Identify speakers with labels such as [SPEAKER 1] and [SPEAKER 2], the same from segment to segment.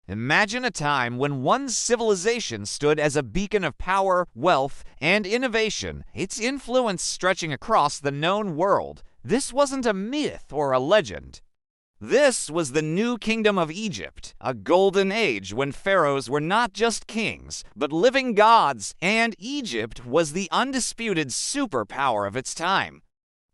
[SPEAKER 1] Imagine a time when one civilization stood as a beacon of power, wealth, and innovation, its influence stretching across the known world. This wasn't a myth or a legend. This was the new kingdom of Egypt, a golden age when pharaohs were not just kings, but living gods, and Egypt was the undisputed superpower of its time.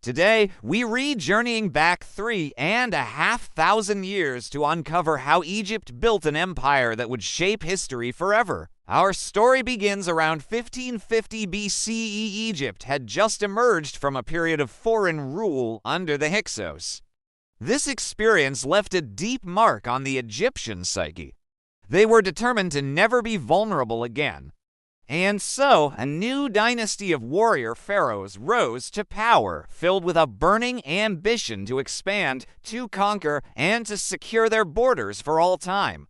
[SPEAKER 1] Today, we read journeying back 3,500 years to uncover how Egypt built an empire that would shape history forever. Our story begins around 1550 BCE. Egypt had just emerged from a period of foreign rule under the Hyksos. This experience left a deep mark on the Egyptian psyche. They were determined to never be vulnerable again. And so, a new dynasty of warrior pharaohs rose to power, filled with a burning ambition to expand, to conquer, and to secure their borders for all time.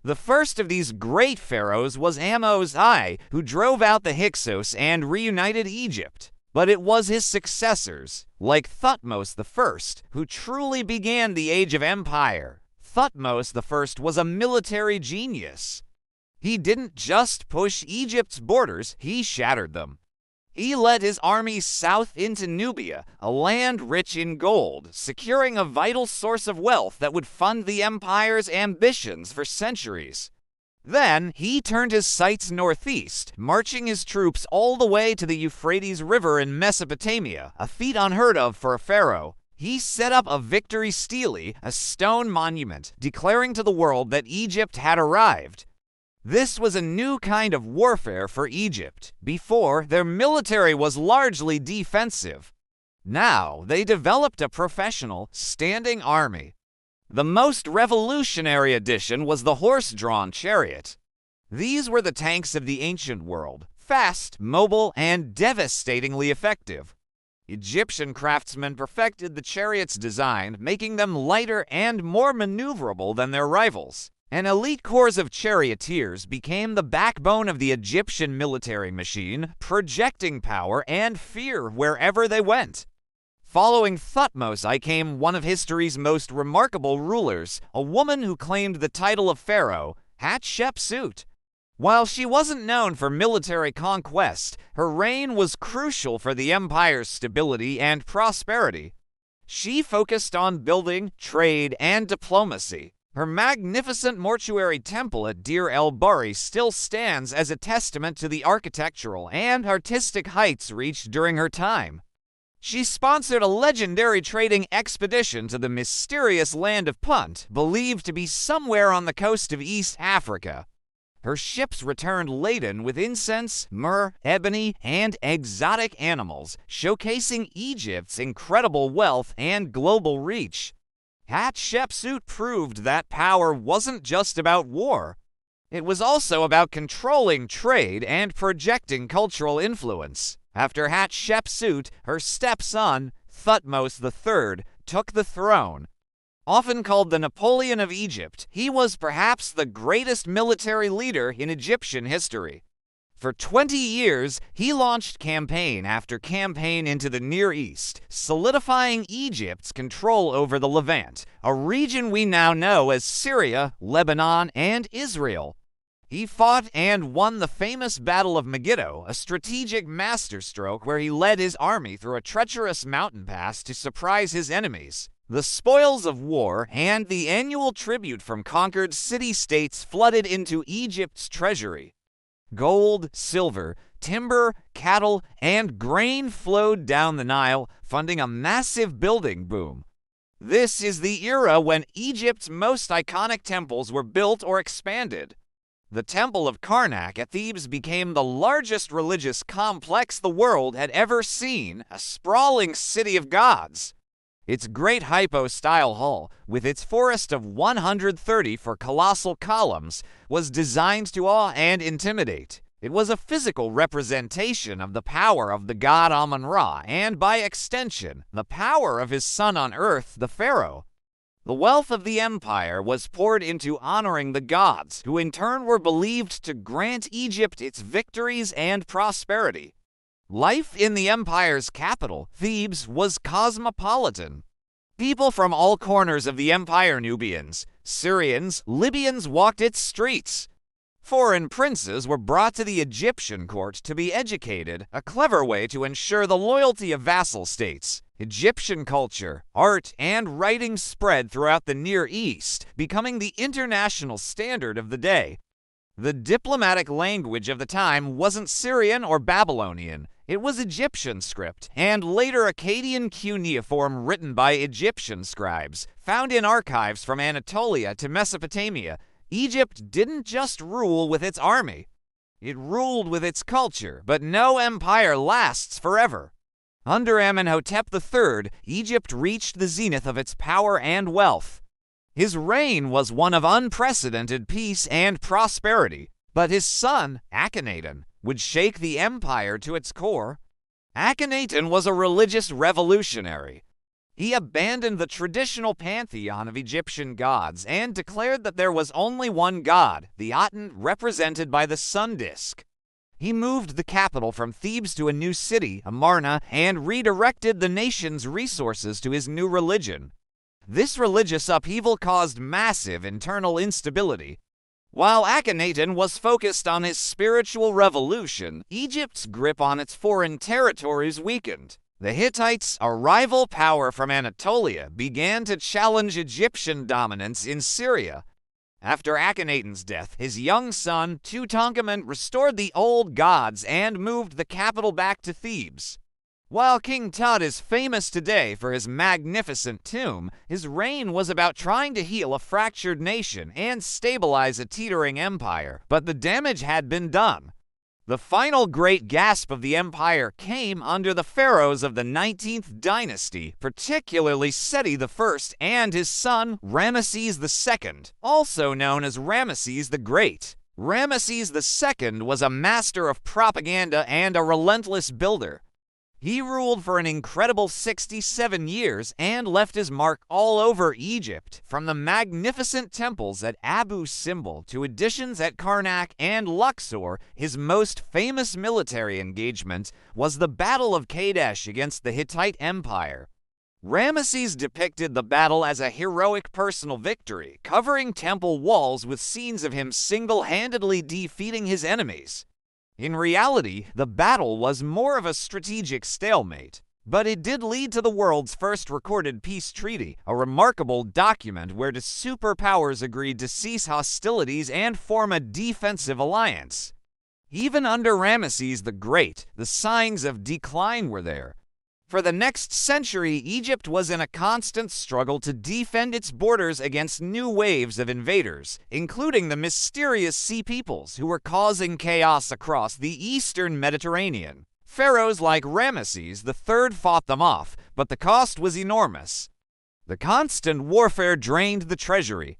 [SPEAKER 1] The first of these great pharaohs was Ahmose I, who drove out the Hyksos and reunited Egypt. But it was his successors, like Thutmose I, who truly began the age of empire. Thutmose I was a military genius. He didn't just push Egypt's borders, he shattered them. He led his armies south into Nubia, a land rich in gold, securing a vital source of wealth that would fund the empire's ambitions for centuries. Then, he turned his sights northeast, marching his troops all the way to the Euphrates River in Mesopotamia, a feat unheard of for a pharaoh. He set up a victory stele, a stone monument, declaring to the world that Egypt had arrived. This was a new kind of warfare for Egypt. Before, their military was largely defensive. Now, they developed a professional, standing army. The most revolutionary addition was the horse-drawn chariot. These were the tanks of the ancient world, fast, mobile, and devastatingly effective. Egyptian craftsmen perfected the chariot's design, making them lighter and more maneuverable than their rivals. An elite corps of charioteers became the backbone of the Egyptian military machine, projecting power and fear wherever they went. Following Thutmose I came one of history's most remarkable rulers, a woman who claimed the title of pharaoh, Hatshepsut. While she wasn't known for military conquest, her reign was crucial for the empire's stability and prosperity. She focused on building, trade, and diplomacy. Her magnificent mortuary temple at Deir el-Bahri still stands as a testament to the architectural and artistic heights reached during her time. She sponsored a legendary trading expedition to the mysterious land of Punt, believed to be somewhere on the coast of East Africa. Her ships returned laden with incense, myrrh, ebony, and exotic animals, showcasing Egypt's incredible wealth and global reach. Hatshepsut proved that power wasn't just about war. It was also about controlling trade and projecting cultural influence. After Hatshepsut, her stepson, Thutmose III, took the throne. Often called the Napoleon of Egypt, he was perhaps the greatest military leader in Egyptian history. For 20 years, he launched campaign after campaign into the Near East, solidifying Egypt's control over the Levant, a region we now know as Syria, Lebanon, and Israel. He fought and won the famous Battle of Megiddo, a strategic masterstroke where he led his army through a treacherous mountain pass to surprise his enemies. The spoils of war and the annual tribute from conquered city-states flooded into Egypt's treasury. Gold, silver, timber, cattle, and grain flowed down the Nile, funding a massive building boom. This is the era when Egypt's most iconic temples were built or expanded. The Temple of Karnak at Thebes became the largest religious complex the world had ever seen, a sprawling city of gods. Its great hypo-style hall, with its forest of 134 colossal columns, was designed to awe and intimidate. It was a physical representation of the power of the god Amun-Ra, and by extension, the power of his son on earth, the pharaoh. The wealth of the empire was poured into honoring the gods, who in turn were believed to grant Egypt its victories and prosperity. Life in the empire's capital, Thebes, was cosmopolitan. People from all corners of the empire, Nubians, Syrians, Libyans walked its streets. Foreign princes were brought to the Egyptian court to be educated, a clever way to ensure the loyalty of vassal states. Egyptian culture, art, and writing spread throughout the Near East, becoming the international standard of the day. The diplomatic language of the time wasn't Syrian or Babylonian. It was Egyptian script, and later Akkadian cuneiform written by Egyptian scribes, found in archives from Anatolia to Mesopotamia. Egypt didn't just rule with its army. It ruled with its culture, but no empire lasts forever. Under Amenhotep III, Egypt reached the zenith of its power and wealth. His reign was one of unprecedented peace and prosperity, but his son, Akhenaten, would shake the empire to its core. Akhenaten was a religious revolutionary. He abandoned the traditional pantheon of Egyptian gods and declared that there was only one god, the Aten, represented by the sun disk. He moved the capital from Thebes to a new city, Amarna, and redirected the nation's resources to his new religion. This religious upheaval caused massive internal instability. While Akhenaten was focused on his spiritual revolution, Egypt's grip on its foreign territories weakened. The Hittites, a rival power from Anatolia, began to challenge Egyptian dominance in Syria. After Akhenaten's death, his young son, Tutankhamun, restored the old gods and moved the capital back to Thebes. While King Tut is famous today for his magnificent tomb, his reign was about trying to heal a fractured nation and stabilize a teetering empire, but the damage had been done. The final great gasp of the empire came under the pharaohs of the 19th dynasty, particularly Seti I and his son Ramesses II, also known as Ramesses the Great. Ramesses II was a master of propaganda and a relentless builder. He ruled for an incredible 67 years and left his mark all over Egypt, from the magnificent temples at Abu Simbel to additions at Karnak and Luxor. His most famous military engagement was the Battle of Kadesh against the Hittite Empire. Ramesses depicted the battle as a heroic personal victory, covering temple walls with scenes of him single-handedly defeating his enemies. In reality, the battle was more of a strategic stalemate, but it did lead to the world's first recorded peace treaty, a remarkable document where the superpowers agreed to cease hostilities and form a defensive alliance. Even under Ramesses the Great, the signs of decline were there. For the next century, Egypt was in a constant struggle to defend its borders against new waves of invaders, including the mysterious Sea Peoples who were causing chaos across the eastern Mediterranean. Pharaohs like Ramesses III fought them off, but the cost was enormous. The constant warfare drained the treasury.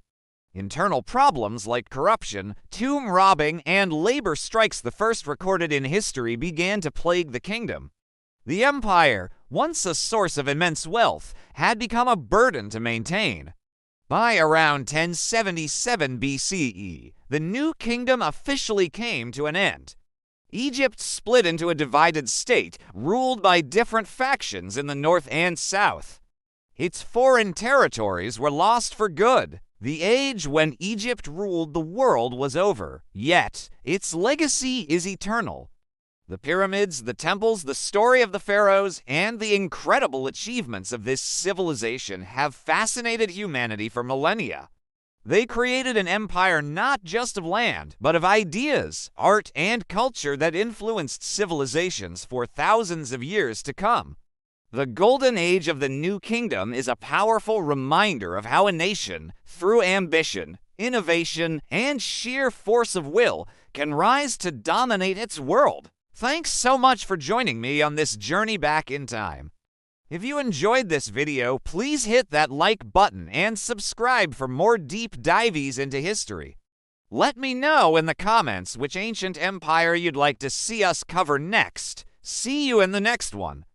[SPEAKER 1] Internal problems like corruption, tomb robbing, and labor strikes, the first recorded in history, began to plague the kingdom. The empire, once a source of immense wealth, had become a burden to maintain. By around 1077 BCE, the new kingdom officially came to an end. Egypt split into a divided state, ruled by different factions in the north and south. Its foreign territories were lost for good. The age when Egypt ruled the world was over, yet its legacy is eternal. The pyramids, the temples, the story of the pharaohs, and the incredible achievements of this civilization have fascinated humanity for millennia. They created an empire not just of land, but of ideas, art, and culture that influenced civilizations for thousands of years to come. The golden age of the New Kingdom is a powerful reminder of how a nation, through ambition, innovation, and sheer force of will, can rise to dominate its world. Thanks so much for joining me on this journey back in time. If you enjoyed this video, please hit that like button and subscribe for more deep dives into history. Let me know in the comments which ancient empire you'd like to see us cover next. See you in the next one.